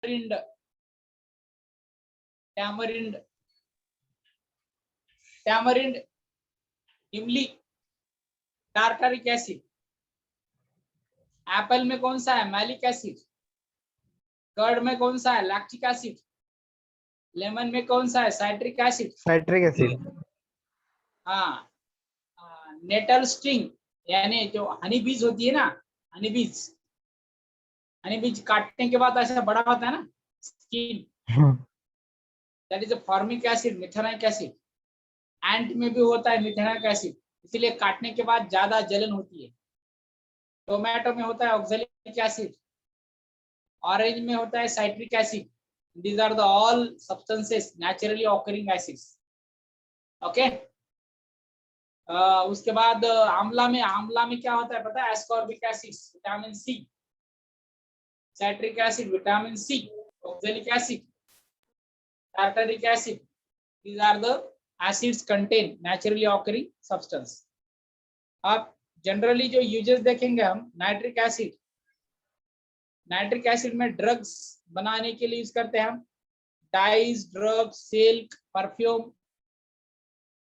tamarind, tamarind, tamarind, इमली, tartaric acid. Apple में कौन सा है? Malic acid. कर्ड में कौन सा है? Lactic acid. लेमन में कौन सा है? Citric acid. Citric acid. हाँ, नेटल स्टिंग यानी जो हनी बीज होती है ना, हनी बीज, हनी बीज काटने के बाद ऐसा बड़ा होता है ना skin, that is a formic acid, methanoic acid. Ant में भी होता है मिथेनॉइक एसिड, इसलिए काटने के बाद ज्यादा जलन होती है। टोमेटो में होता है ऑक्सैलिक एसिड। ऑरेंज में होता है citric acid. These are the all substances naturally occurring acids. Okay. उसके बाद आंवला में क्या होता है पता है? Ascorbic acid, vitamin C, citric acid, vitamin C, oxalic acid, tartaric acid. These are the acids contain naturally occurring substance. आप जनरली जो यूजेस देखेंगे हम, नाइट्रिक एसिड, नाइट्रिक एसिड में ड्रग्स बनाने के लिए यूज करते हैं हम। Dyes, drug, silk, perfume,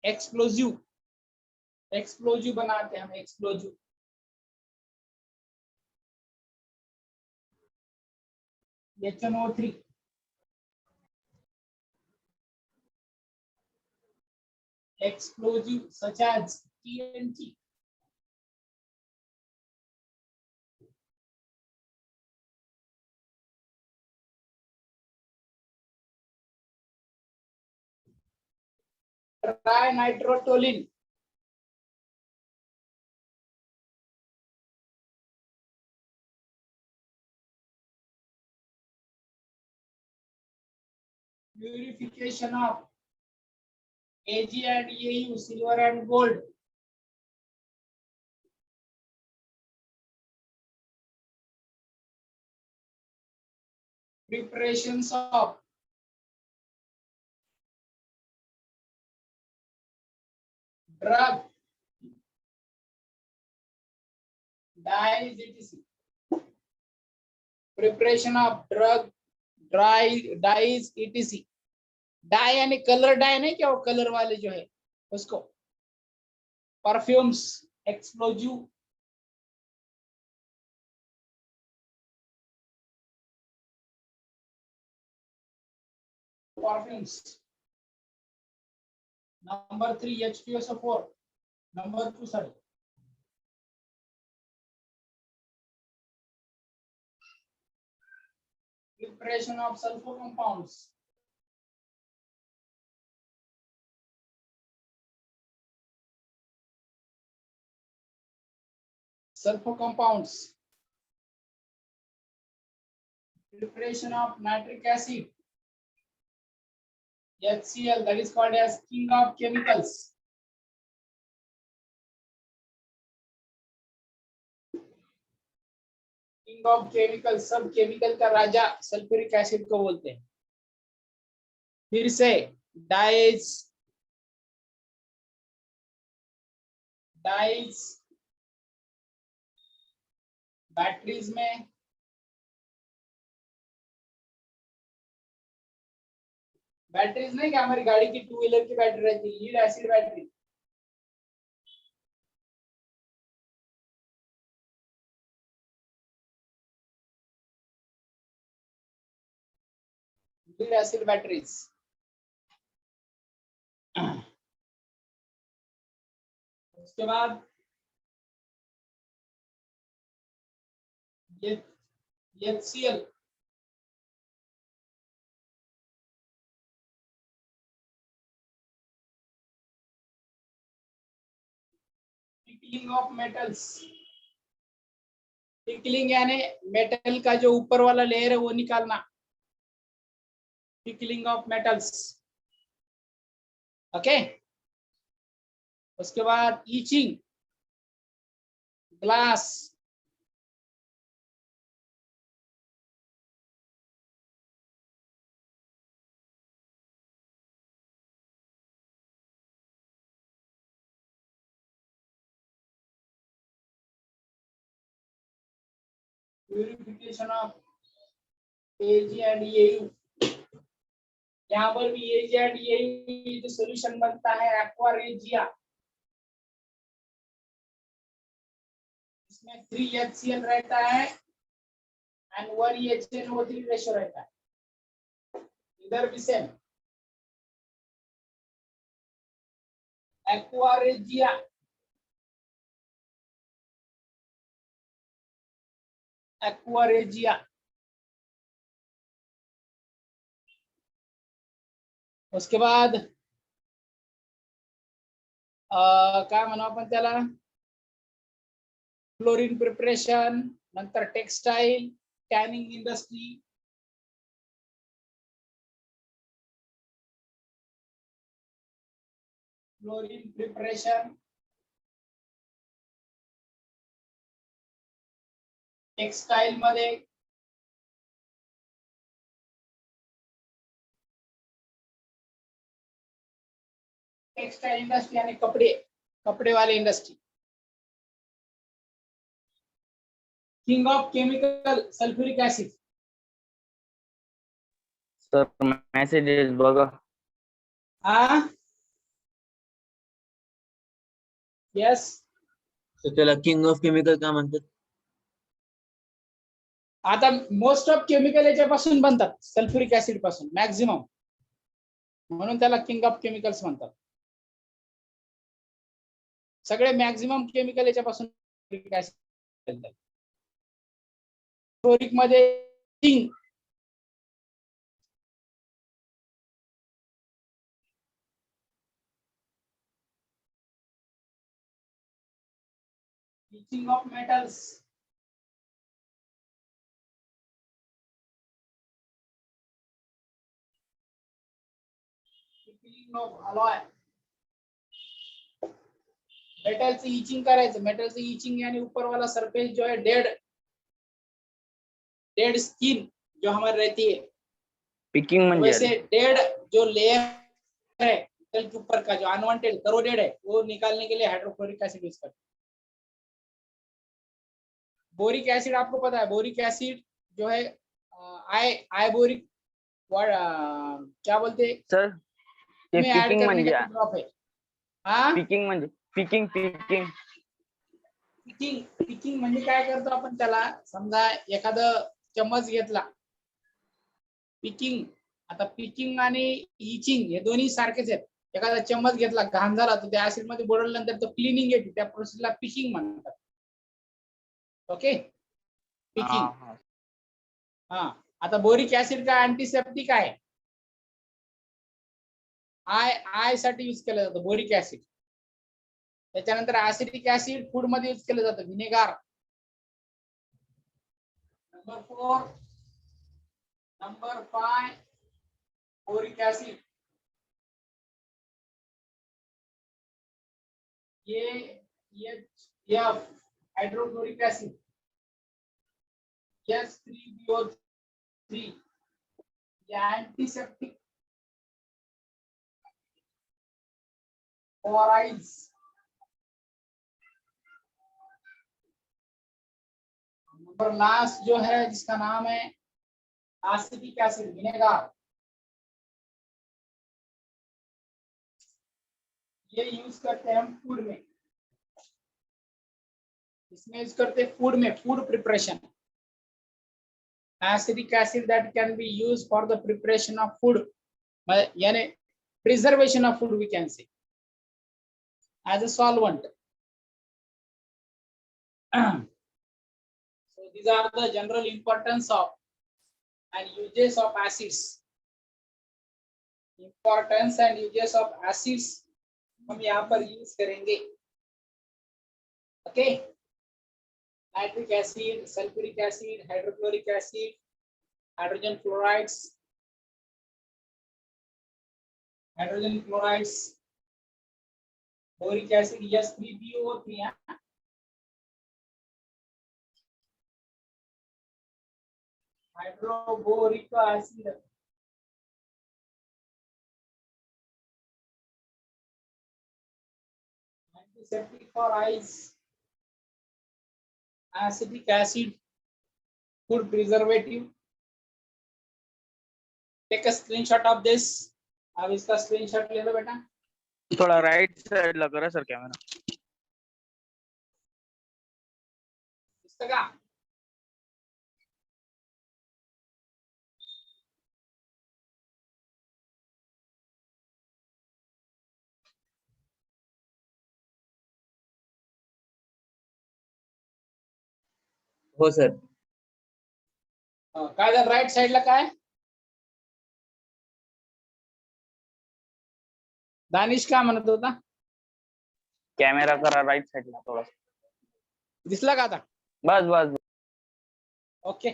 explosive, explosive बनाते हैं हम, explosive. HNO3, explosive such as TNT. Trinitrotoluene, purification of Ag and AU, silver and gold. Preparations of drug, dyes, etc. Preparation of drug, dyes, etc. Dye यानी colour dye नहीं क्या, वो colour वाले जो है उसको। Perfumes, explosive, perfumes. Number 3 H2SO4, number 2 sorry preparation of sulfur compounds, sulfur compounds, preparation of nitric acid, HCl, that is called as king of chemicals. King of chemical, सब chemical का राजा sulphuric acid को बोलते हैं। फिर से dies, dies batteries में, batteries नहीं क्या, हमारी गाड़ी की टू व्हीलर की बैटरी रहती है, lead acid battery. Lead acid batteries. उसके बाद ये HCl, pickling of metals. Pickling यानी मेटल का जो ऊपर वाला लेयर है वो निकालना, पिकलिंग ऑफ मेटल्स। ओके। उसके बाद itching glass, purification of AG and AU, यहाँ पर भी AG एंड AU जो सोल्यूशन बनता है एक्वा रेजिया, इसमें 3 HCl रहता है एंड 1 HNO3 रेशो रहता है, इधर भी same aqua regia, aqua regia. उसके बाद काय म्हणू आपण त्याला, फ्लोरीन प्रिपरेशन, नंतर textile, tanning industry, fluorine preparation, textile मध्ये टेक्सटाईल इंडस्ट्री आणि कपडे वाले industry. King of chemical sulphuric acid. Sir messages बघा. हा यस, तर त्याला किंग ऑफ केमिकल का म्हणतात? आता मोस्ट ऑफ केमिकल याच्यापासून बनतात, सल्फ्युरिक ऍसिड पासून मॅक्झिमम, म्हणून त्याला किंग ऑफ केमिकल्स म्हणतात। सगळे मॅक्झिमम केमिकल याच्यापासून सल्फ्युरिक ऍसिड बनतात। फ्लोरिक मध्ये king, teaching of metals, teaching of alloy, मेटलचं इचिंग करायचं, मेटलचं इचिंग यानी ऊपर वाला सरफेस जो है डेड स्किन जो हमारी रहती है, पिकिंग म्हणजे वैसे डेड जो लेयर है मेटल के ऊपर का जो अनवांटेड करोडेड है वो निकालने के लिए हाइड्रोक्लोरिक एसिड यूज करते हैं। बोरिक एसिड आपको पता है, बोरिक एसिड जो है आई बोरिक क्या बोलते हैं सर ते में ऐड पिकिंग करने म्हणजे का ड्रॉप है। हाँ पिकिंग म्हणजे पिकिंग पिकिंग पिकिंग, पिकिंग म्हणजे काय करतो आपण त्याला, समजा एखादं चम्मच घेतला, पिकिंग, आता पिकिंग आणि इचिंग हे दोन्ही सारखेच आहेत। एखादा चम्मच घेतला, घाण झाला, तर त्या ऍसिड मध्ये बुडवल्यानंतर तो क्लिनिंग येते, त्या प्रोसेसला पिकिंग म्हणतात। Okay, picking. हा, आता बोरिक ऍसिड का अँटीसेप्टिक आहे, आय साठी यूज केलं जातं बोरिक ऍसिड। त्याच्यानंतर ऍसिडिक ऍसिड फूड मध्ये यूज केलं जातं, vinegar. Number 4, number 5 boric acid, HF hydrochloric acid, H3BO3 ये एंटीसेप्टिक, बोराइड्स, नंबर लास्ट जो है जिसका नाम है एसिटिक एसिड, विनेगार, ये यूज करते हैं हम फूड में, इसमें यूज करते हैं फूड में, food preparation. Acidic acid that can be used for the preparation of food, यानी preservation of food we can say as a solvent. So these are the general importance of and uses of acids, importance and uses of acids हम यहाँ पर use करेंगे। Okay, nitric acid, sulphuric acid, hydrochloric acid, hydrogen chlorides, boric acid H3BO3 hydroboric acid, antiseptic for eyes, acidic acid food preservative, take a screenshot of this. अब इसका screenshot ले लो बेटा। थोड़ा right side लग रहा है सर कैमरा। इसका हो सर. काय झालं राईट साईडला काय दानिश का म्हणत होता कॅमेरा करा राइट साइडला थोड़ा. दिसला का आता बस बस. ओके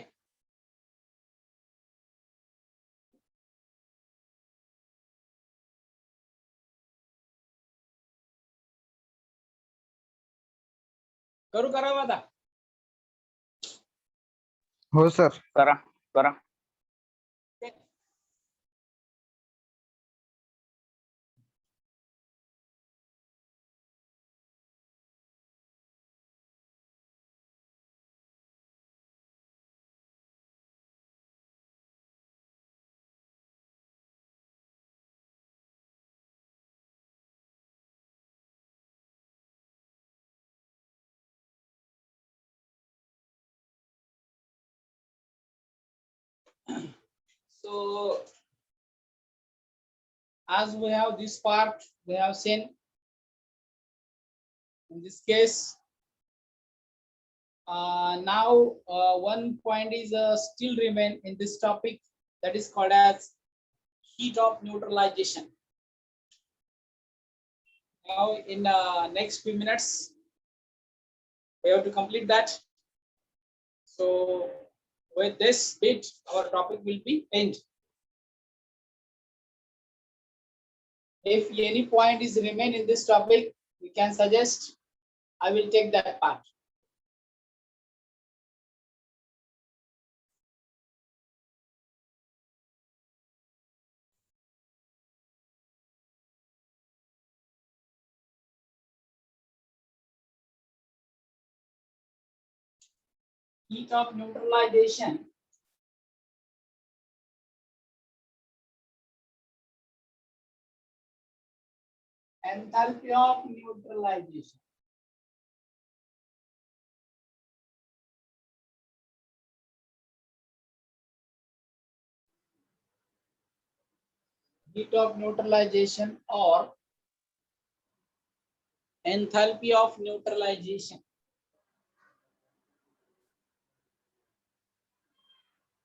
करू करावं आता हो सर. करा करा. so as we have this part we have seen in this case now one point is still remain in this topic that is called as heat of neutralization. Now in next few minutes we have to complete that. So with this bit our topic will be end. If any point is remain in this topic we can suggest I will take that part. Heat of neutralization. Enthalpy of neutralization. Heat of neutralization or enthalpy of neutralization.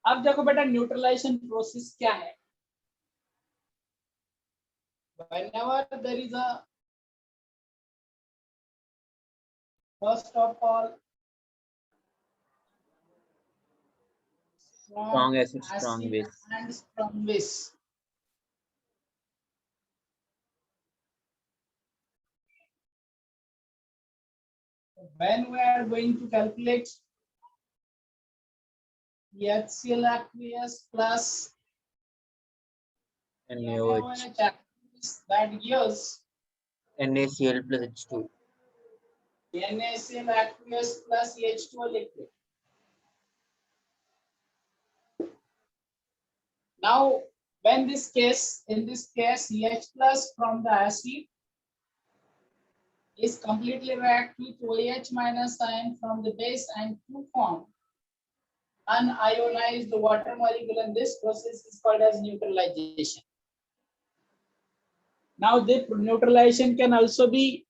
अब देखो बेटा neutralisation process क्या है. Whenever there is a first of all Strong acid, strong base. and strong base. When we are going to calculate HCl aqueous plus NaOH. that gives NaCl plus H2. NaCl aqueous plus H2O liquid. Now, when this case, in this case, H plus from the acid is completely react with OH minus ion from the base and to form unionized water molecule, and this process is called as neutralization. Now, the neutralization can also be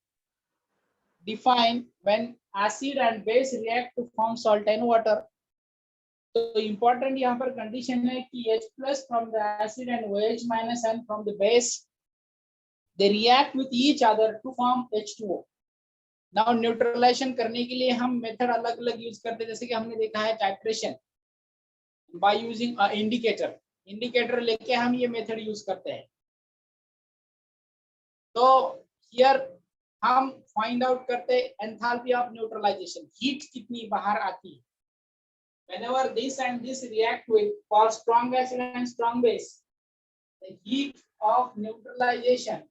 defined when acid and base react to form salt and water. तो important यहाँ पर condition है कि H plus from the acid and OH minus and from the base they react with each other to form H2O. Now neutralization करने के लिए हम method अलग अलग use करते हैं, जैसे कि हमने देखा है titration by using a indicator लेके हम ये method use करते हैं. तो here हम find out करते enthalpy of neutralization, heat कितनी बाहर आती है. Whenever this and this react with for strong acid and strong base, the heat of neutralization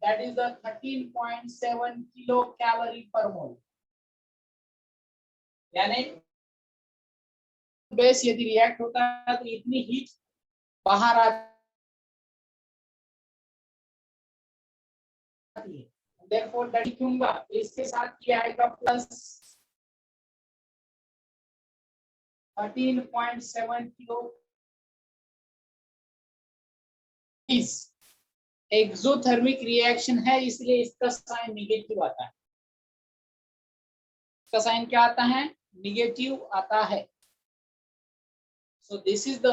that is the 13.7 kilocalorie per mole. यानी बेस यदि रिएक्ट होता है तो इतनी हीट बाहर आती है। Therefore that लिखूंगा, इसके साथ क्या आएगा plus 13.7 kilo is exothermic reaction है, इसलिए इसका साइन निगेटिव आता है। इसका साइन क्या आता है? निगेटिव आता है। So this is the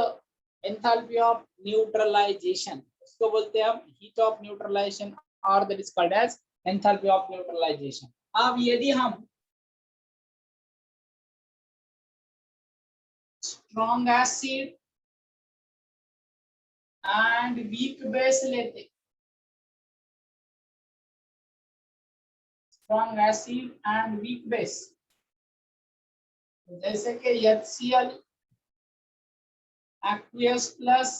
enthalpy of neutralisation, इसको बोलते हैं हम हीट ऑफ न्यूट्रलाइजेशन, और that is called as enthalpy of neutralisation. अब यदि हम strong acid and weak base लेते, strong acid and weak base, जैसे कि HCl aqueous plus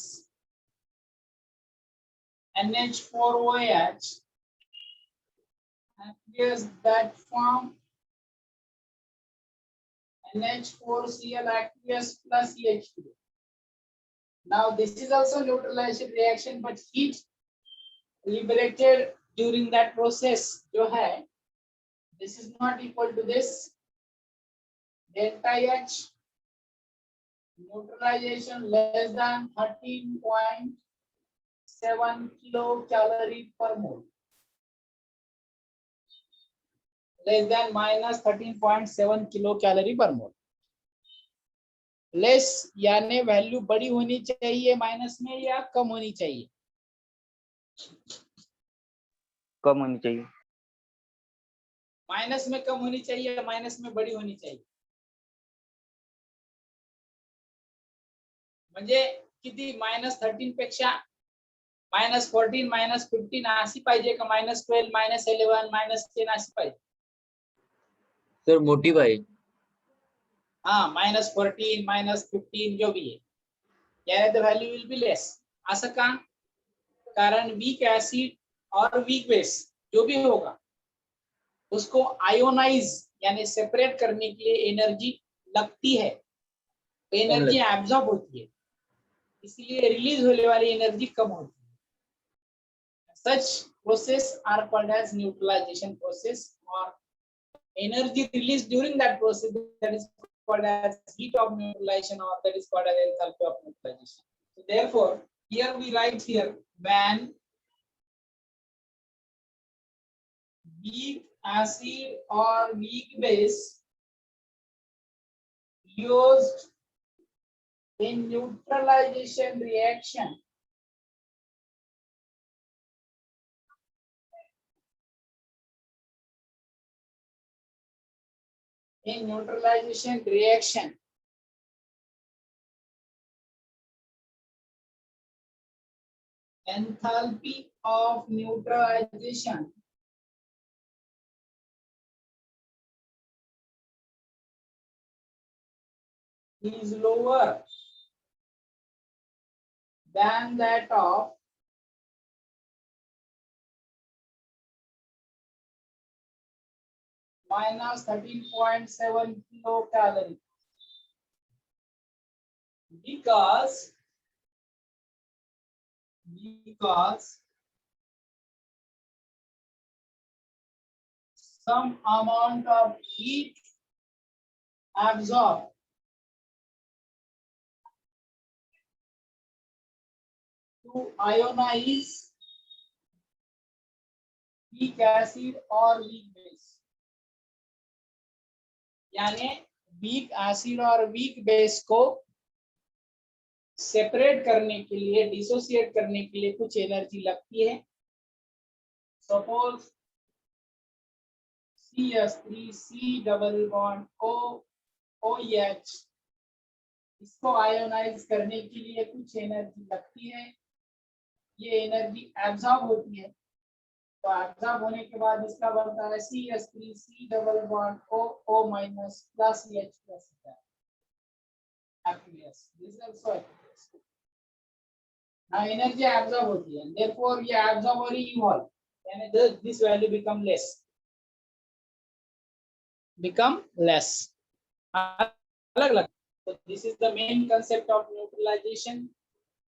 NH4OH, aqueous that form NH4Cl aqueous plus CH2. Now this is also neutralization reaction, but heat liberated during that process जो है, this is not equal to this delta H, neutralization less than 13.7 kilocalorie per mole, less than minus 13.7 kilocalorie per mole. Less यानी value बड़ी होनी चाहिए minus में या कम होनी चाहिए? कम होनी चाहिए। माइनस में कम होनी चाहिए या माइनस में बड़ी होनी चाहिए? म्हणजे किती? -13 पेक्षा -14 -15 अशी पाहिजे का -12 -11 -10 अशी पाहिजे? सर मोठी पाहिजे। हाँ, -14 -15 जो भी है, यानी the value will be less. असं का? कारण वीक एसिड और वीक बेस जो भी होगा उसको आयोनाइज यानी सेपरेट करने के लिए एनर्जी लगती है, एनर्जी एब्जॉर्ब होती है, इसलिए रिलीज होने वाली एनर्जी कम होती है। Such process are called as neutralization process, or energy released during that process, that is called as heat of neutralization, or that is called as enthalpy of neutralization. So therefore here we write here, when weak acid or weak base used in neutralization reaction enthalpy of neutralization is lower than that of minus 13.7 kilocalorie, because some amount of heat absorbed to ionize weak acid or weak base, यानी weak acid और weak base को separate करने के लिए, dissociate करने के लिए कुछ एनर्जी लगती है। Suppose CH3C double bond OH, इसको आयोनाइज करने के लिए कुछ एनर्जी लगती है, ये एनर्जी एब्जॉर्ब होती है, तो एब्जॉर्ब होने के बाद इसका बनता है CH3C double bond O minus plus CH plus aqueous. This is also aqueous. Now energy absorb होती है, therefore ये absorb और evolve, यानी this value become less. अलग अलग. So this is the main concept of neutralization.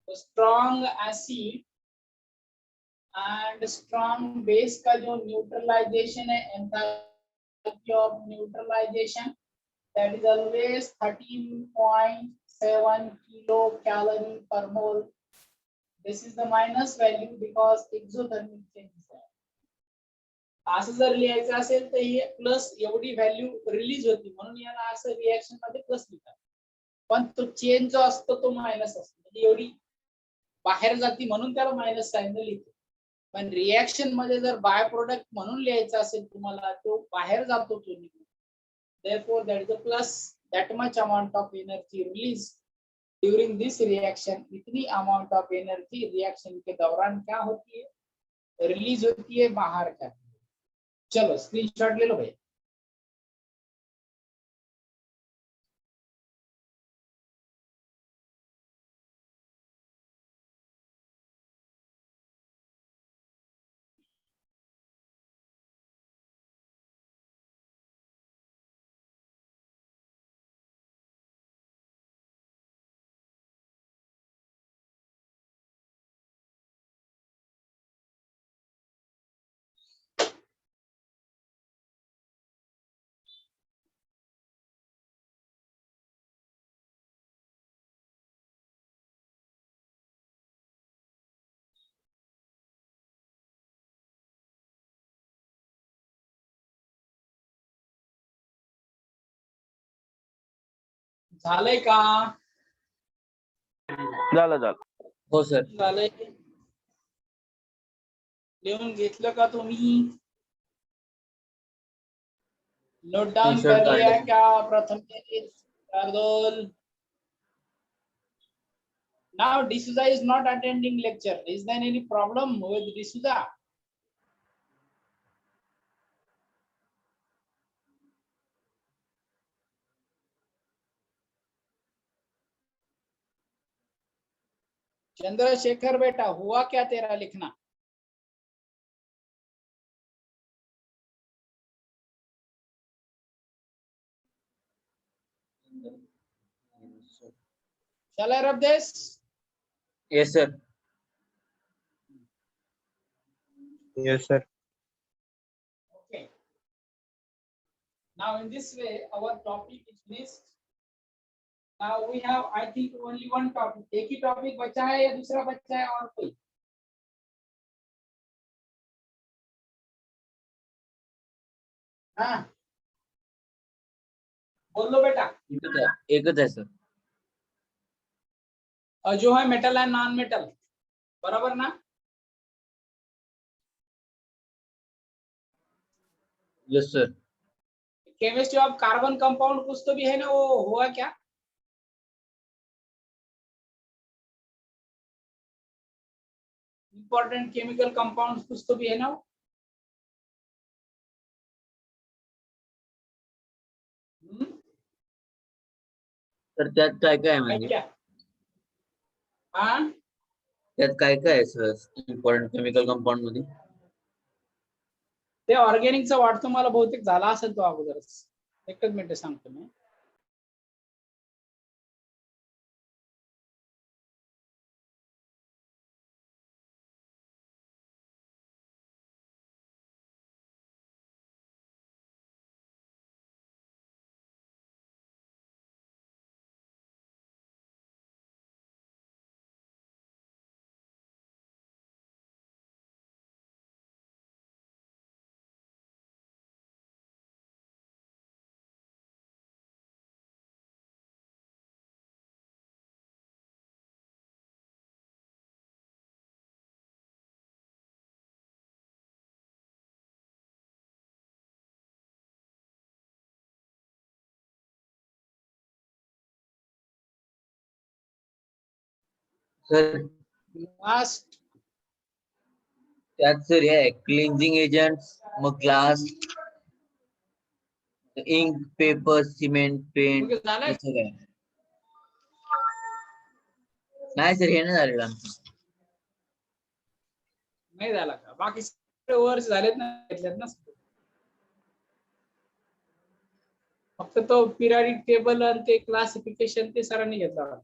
तो strong acid and strong base का जो न्यूट्रलाइजेशन है, enthalpy of neutralization that is always 13.7 kilocalorie per mole. This is the minus value because exothermic changes है. असं जर लिहायचं असेल तर हे प्लस एवढी व्हॅल्यू रिलीज होती म्हणून याला असं रिएक्शन मध्ये प्लस लिहितात, पण तो चेंज जो असतो तो मायनस असतो, म्हणजे एवढी बाहेर जाती म्हणून त्याला मायनस साइन लिहितो. पण रिएक्शन मध्ये जर बाय प्रोडक्ट म्हणून लिहायचं असेल तुम्हाला, तो बाहेर जातो तो निघून. Therefore that is a plus, that much amount of energy released during this reaction. इतनी amount of energy reaction के दौरान क्या होती है, रिलीज होती है, बाहर जाती है. चलो स्क्रीनशॉट ले लो भाई. झालंय का? झालं. हो सर. झालंय. लिहून घेतलं का तुम्ही? नोट डाउन Screenshot कर लिया काढलं. क्या Prathamesh, Shardul? Now D'Souza is not attending lecture. Is there any problem with D'Souza? Chandrashekhar बेटा, हुआ क्या तेरा लिखना? Shall I rub this? Yes sir. Yes sir. Okay. Now in this way our topic is finished. Now we have, I think, only one topic. एक ही topic बचा है या दूसरा बचा है और कोई? हाँ बोलो बेटा. एकच आहे सर. और जो है मेटल एंड नॉन मेटल, बराबर ना? Yes sir. Chemistry of carbon compound कुछ तो भी है ना, वो हुआ क्या? इंपॉर्टेंट केमिकल कंपाउंड कुछ तो भी है ना वो? तर त्यात काय काय आहे है म्हणजे? क्या? हाँ त्यात काय काय आहे सर इम्पॉर्टंट केमिकल कंपाऊंड मध्ये? ते ऑर्गॅनिकचा वाटतं मला बहुतेक झाला असेल तो अगोदरच. एकच मिनिट सांगतो मी. सर लास्ट त्यात सर हे क्लिन्झिंग एजंट्स, मग glass, ink, paper, cement, paint, झालंय? हे सगळं आहे. नाही सर, हे नाही झालेलं आमचं. नाही झाला का? बाकी सगळे वर्ष झालेत ना, घेतलेत ना. फक्त तो पिरियडिक टेबल आणि ते क्लासिफिकेशन ते सरांनी घेतला.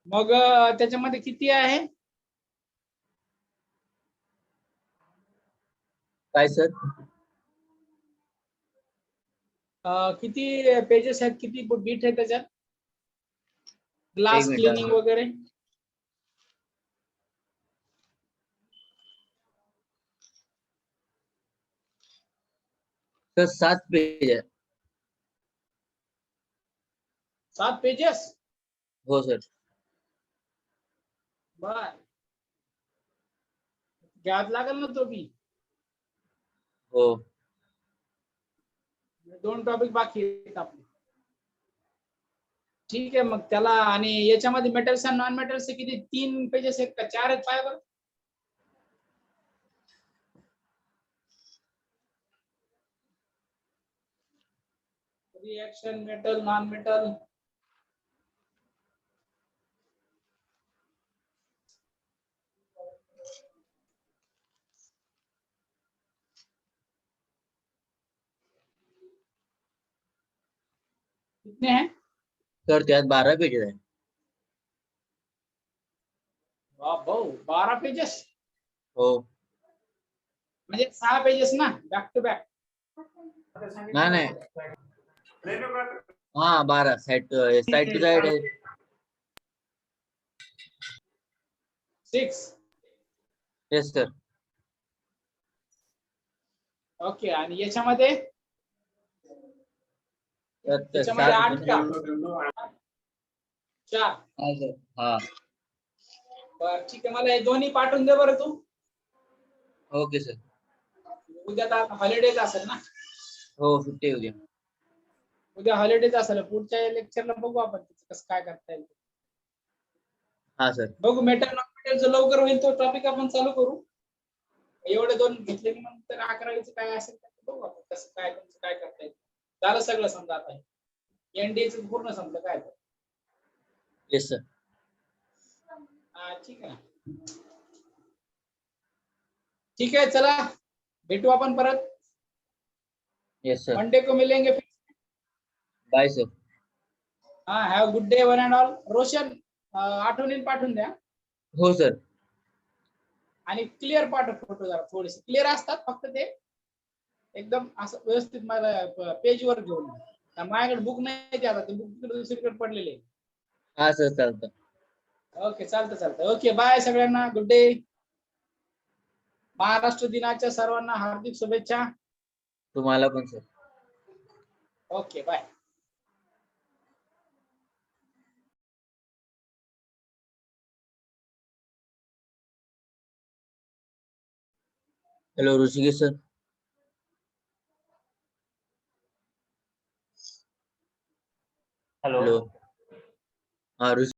मग त्याच्यामध्ये किती आहे? काय सर? किती पेजेस आहेत, किती बीट आहे त्याच्यात? ग्लास एक मिनिट क्लिनिंग वगैरे. सर 7 पेज आहे. 7 पेजेस. हो सर. बर, घ्यावं लागेल ना तो बी. हो. 2 टॉपिक बाकी आहेत आपले. ठीक आहे, मग त्याला आणि याच्यामध्ये मेटल्स आणि नॉन मेटल्स किती 3 पेजेस आहेत का 4 आहेत पाय बरं? Reaction metal non metal. कितने हैं? सर त्यात 12 पेजेस आहे. वाह भाऊ, 12 पेजेस हो. म्हणजे 6 पेजेस ना बॅक टू बॅक. नाही नाही. हा 12 साइड टू साइड आहे. 6. Yes sir. ओके, आणि याच्यामध्ये त्यात याच्यामध्ये 8 का? 4. हा सर. हा. बर ठीक आहे, मला हे दोन्ही पाठवून दे बरं तू. Okay sir. उद्या तर हॉलिडेज असेल ना? हो सुट्टी उद्या. उद्या हॉलिडेज असेल, पुढच्या लेक्चरला बघू आपण त्याचं कसं काय करता येईल. हा सर. बघू मेटल नॉन मेटल जो लवकर होईल तो टॉपिक आपण चालू करू. एवढे 2 घेतले की नंतर 11वीचं काय असेल ते बघू आपण कसं काय तुमचं काय करता येईल. झालं सगळं समजा आता. एनडीएचं पूर्ण संपलं काय तर. Yes sir. हा ठीक आहे. ठीक है, चला भेटू अपन परत. Yes sir. मंडे को मिलेंगे फिर. Bye sir. हाँ, have good day one and all. Roshan आठवणीने पाठवून द्या. हो सर. आणि क्लिअर पाठव फोटो, जरा थोडेसे क्लिअर असतात फक्त ते एकदम असं व्यवस्थित मला पेज वर घेऊन या. माझ्याकडे बुक नाही ते, आता ते बुक दुसरीकडे पडलेले. हा सर चालतं. ओके, चालतं. ओके, बाय सगळ्यांना, गुड डे. महाराष्ट्र दिनाच्या सर्वांना हार्दिक शुभेच्छा. तुम्हाला पण sir. Okay, bye. Hello Rishikesh sir. Hello hello. हा ऋषिकेश